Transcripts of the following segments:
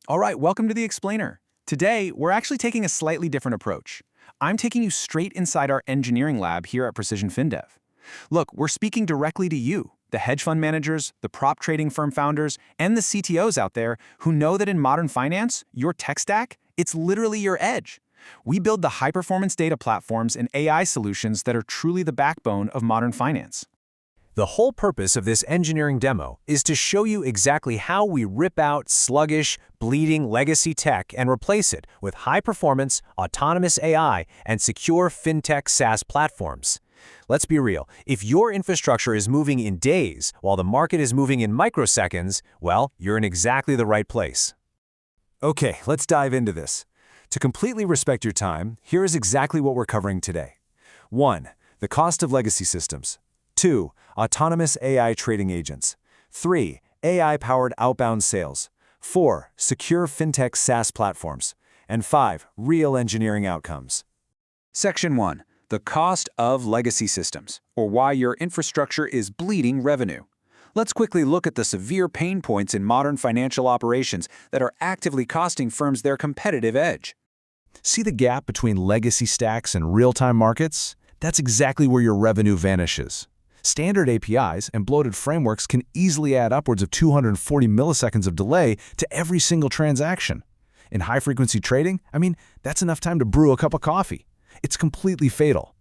All right, welcome to the Explainer. Today, we're actually taking a slightly different approach. I'm taking you straight inside our engineering lab here at PrecisionFinDev. Look, we're speaking directly to you, the hedge fund managers, the prop trading firm founders, and the CTOs out there who know that in modern finance, your tech stack, it's literally your edge. We build the high-performance data platforms and AI solutions that are truly the backbone of modern finance. The whole purpose of this engineering demo is to show you exactly how we rip out sluggish, bleeding legacy tech and replace it with high-performance, autonomous AI and secure FinTech SaaS platforms. Let's be real, if your infrastructure is moving in days while the market is moving in microseconds, well, you're in exactly the right place. Okay, let's dive into this. To completely respect your time, here is exactly what we're covering today. 1. The cost of legacy systems. 2. Autonomous AI trading agents. 3. AI-powered outbound sales. 4. Secure FinTech SaaS platforms. And 5. Real engineering outcomes. Section 1. The cost of legacy systems, or why your infrastructure is bleeding revenue. Let's quickly look at the severe pain points in modern financial operations that are actively costing firms their competitive edge. See the gap between legacy stacks and real-time markets? That's exactly where your revenue vanishes. Standard APIs and bloated frameworks can easily add upwards of 240 milliseconds of delay to every single transaction. In high-frequency trading, that's enough time to brew a cup of coffee. It's completely fatal.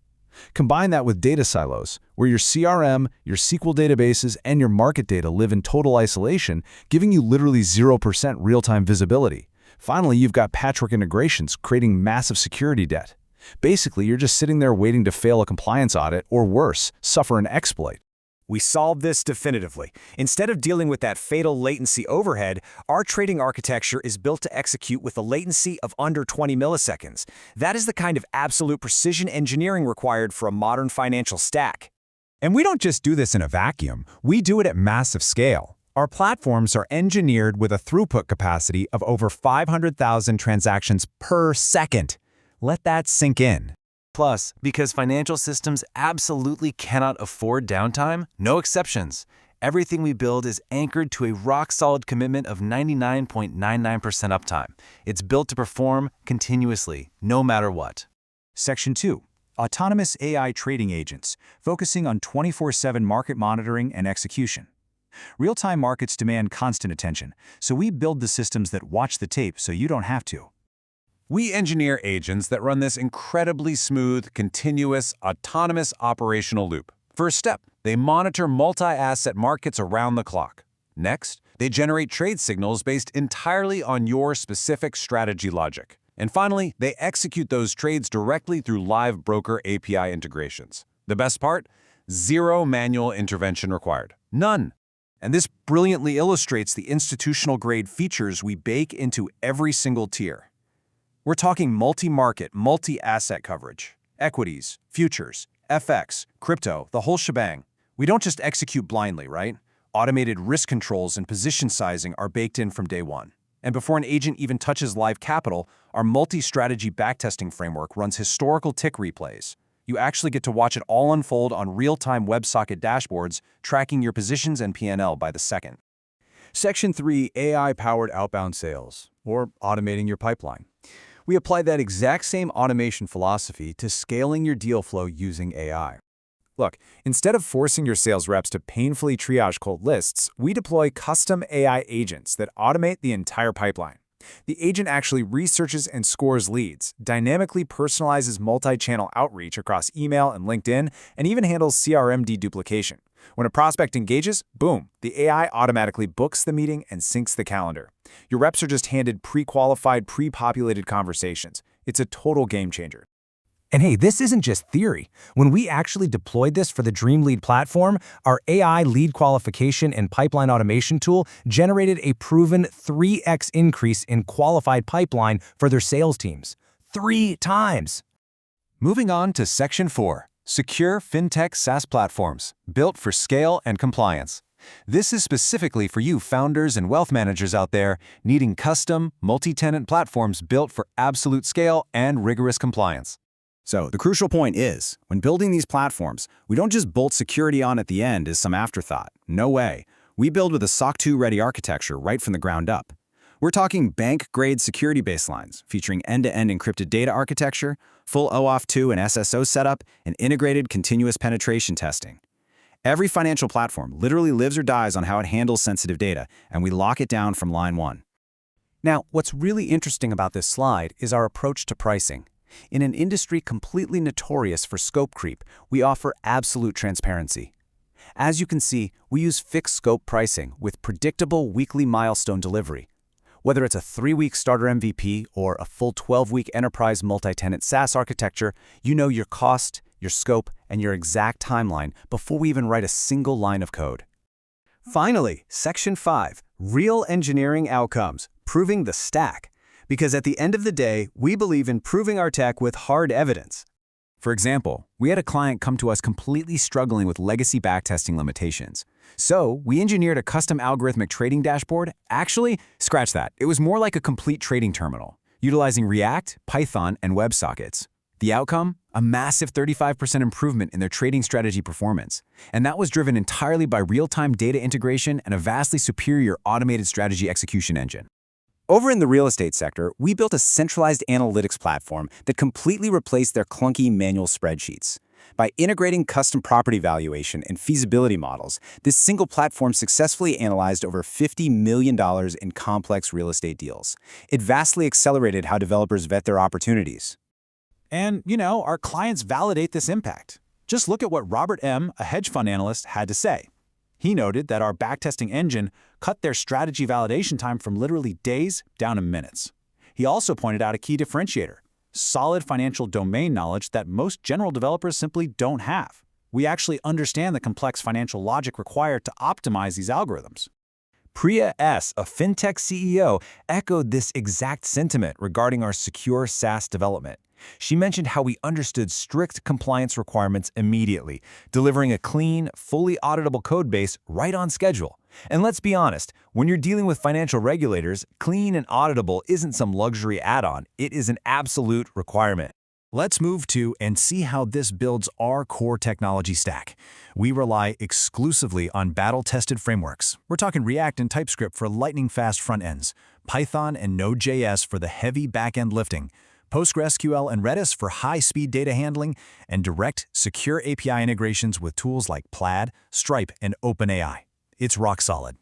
Combine that with data silos, where your CRM, your SQL databases, and your market data live in total isolation, giving you literally 0% real-time visibility. Finally, you've got patchwork integrations, creating massive security debt. Basically, you're just sitting there waiting to fail a compliance audit, or worse, suffer an exploit. We solved this definitively. Instead of dealing with that fatal latency overhead, our trading architecture is built to execute with a latency of under 20 milliseconds. That is the kind of absolute precision engineering required for a modern financial stack. And we don't just do this in a vacuum, we do it at massive scale. Our platforms are engineered with a throughput capacity of over 500,000 transactions per second. Let that sink in. Plus, because financial systems absolutely cannot afford downtime, no exceptions. Everything we build is anchored to a rock-solid commitment of 99.99% uptime. It's built to perform continuously, no matter what. Section 2. Autonomous AI trading agents, focusing on 24/7 market monitoring and execution. Real-time markets demand constant attention, so we build the systems that watch the tape so you don't have to. We engineer agents that run this incredibly smooth, continuous, autonomous operational loop. First step, they monitor multi-asset markets around the clock. Next, they generate trade signals based entirely on your specific strategy logic. And finally, they execute those trades directly through live broker API integrations. The best part? Zero manual intervention required. None. And this brilliantly illustrates the institutional-grade features we bake into every single tier. We're talking multi-market, multi-asset coverage, equities, futures, FX, crypto, the whole shebang. We don't just execute blindly, right? Automated risk controls and position sizing are baked in from day one. And before an agent even touches live capital, our multi-strategy backtesting framework runs historical tick replays. You actually get to watch it all unfold on real-time WebSocket dashboards, tracking your positions and P&L by the second. Section 3, AI-powered outbound sales, or automating your pipeline. We apply that exact same automation philosophy to scaling your deal flow using AI. Look, instead of forcing your sales reps to painfully triage cold lists, we deploy custom AI agents that automate the entire pipeline. The agent actually researches and scores leads, dynamically personalizes multi-channel outreach across email and LinkedIn, and even handles CRM deduplication. When a prospect engages, boom, the AI automatically books the meeting and syncs the calendar. Your reps are just handed pre-qualified, pre-populated conversations. It's a total game changer. And hey, this isn't just theory. When we actually deployed this for the Dream Lead platform, our AI lead qualification and pipeline automation tool generated a proven 3x increase in qualified pipeline for their sales teams. 3 times! Moving on to Section 4. Secure FinTech SaaS platforms, built for scale and compliance. This is specifically for you founders and wealth managers out there needing custom, multi-tenant platforms built for absolute scale and rigorous compliance. So the crucial point is, when building these platforms, we don't just bolt security on at the end as some afterthought. No way. We build with a SOC 2 ready architecture right from the ground up. We're talking bank-grade security baselines featuring end-to-end encrypted data architecture, full OAuth 2 and SSO setup, and integrated continuous penetration testing. Every financial platform literally lives or dies on how it handles sensitive data, and we lock it down from line one. Now, what's really interesting about this slide is our approach to pricing. In an industry completely notorious for scope creep, we offer absolute transparency. As you can see, we use fixed scope pricing with predictable weekly milestone delivery. Whether it's a 3-week starter MVP or a full 12-week enterprise multi-tenant SaaS architecture, you know your cost, your scope, and your exact timeline before we even write a single line of code. Finally, Section 5, Real Engineering Outcomes, Proving the Stack. Because at the end of the day, we believe in proving our tech with hard evidence. For example, we had a client come to us completely struggling with legacy backtesting limitations. So we engineered a custom algorithmic trading dashboard. Actually, scratch that. It was more like a complete trading terminal, utilizing React, Python, and WebSockets. The outcome? A massive 35% improvement in their trading strategy performance. And that was driven entirely by real-time data integration and a vastly superior automated strategy execution engine. Over in the real estate sector, we built a centralized analytics platform that completely replaced their clunky manual spreadsheets. By integrating custom property valuation and feasibility models, this single platform successfully analyzed over $50 million in complex real estate deals. It vastly accelerated how developers vet their opportunities. And, our clients validate this impact. Just look at what Robert M., a hedge fund analyst, had to say. He noted that our backtesting engine cut their strategy validation time from literally days down to minutes. He also pointed out a key differentiator: solid financial domain knowledge that most general developers simply don't have. We actually understand the complex financial logic required to optimize these algorithms. Priya S., a FinTech CEO, echoed this exact sentiment regarding our secure SaaS development. She mentioned how we understood strict compliance requirements immediately, delivering a clean, fully auditable code base right on schedule. And let's be honest, when you're dealing with financial regulators, clean and auditable isn't some luxury add-on, it is an absolute requirement. Let's move to and see how this builds our core technology stack. We rely exclusively on battle-tested frameworks. We're talking React and TypeScript for lightning-fast front ends, Python and Node.js for the heavy back-end lifting, PostgreSQL and Redis for high-speed data handling, and direct, secure API integrations with tools like Plaid, Stripe, and OpenAI. It's rock solid.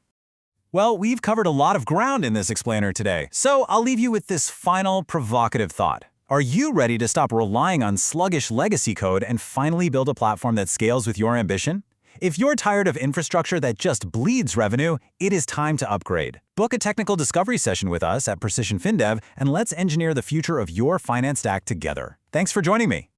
Well, we've covered a lot of ground in this explainer today, so I'll leave you with this final provocative thought. Are you ready to stop relying on sluggish legacy code and finally build a platform that scales with your ambition? If you're tired of infrastructure that just bleeds revenue, it is time to upgrade. Book a technical discovery session with us at PrecisionFinDev and let's engineer the future of your finance stack together. Thanks for joining me.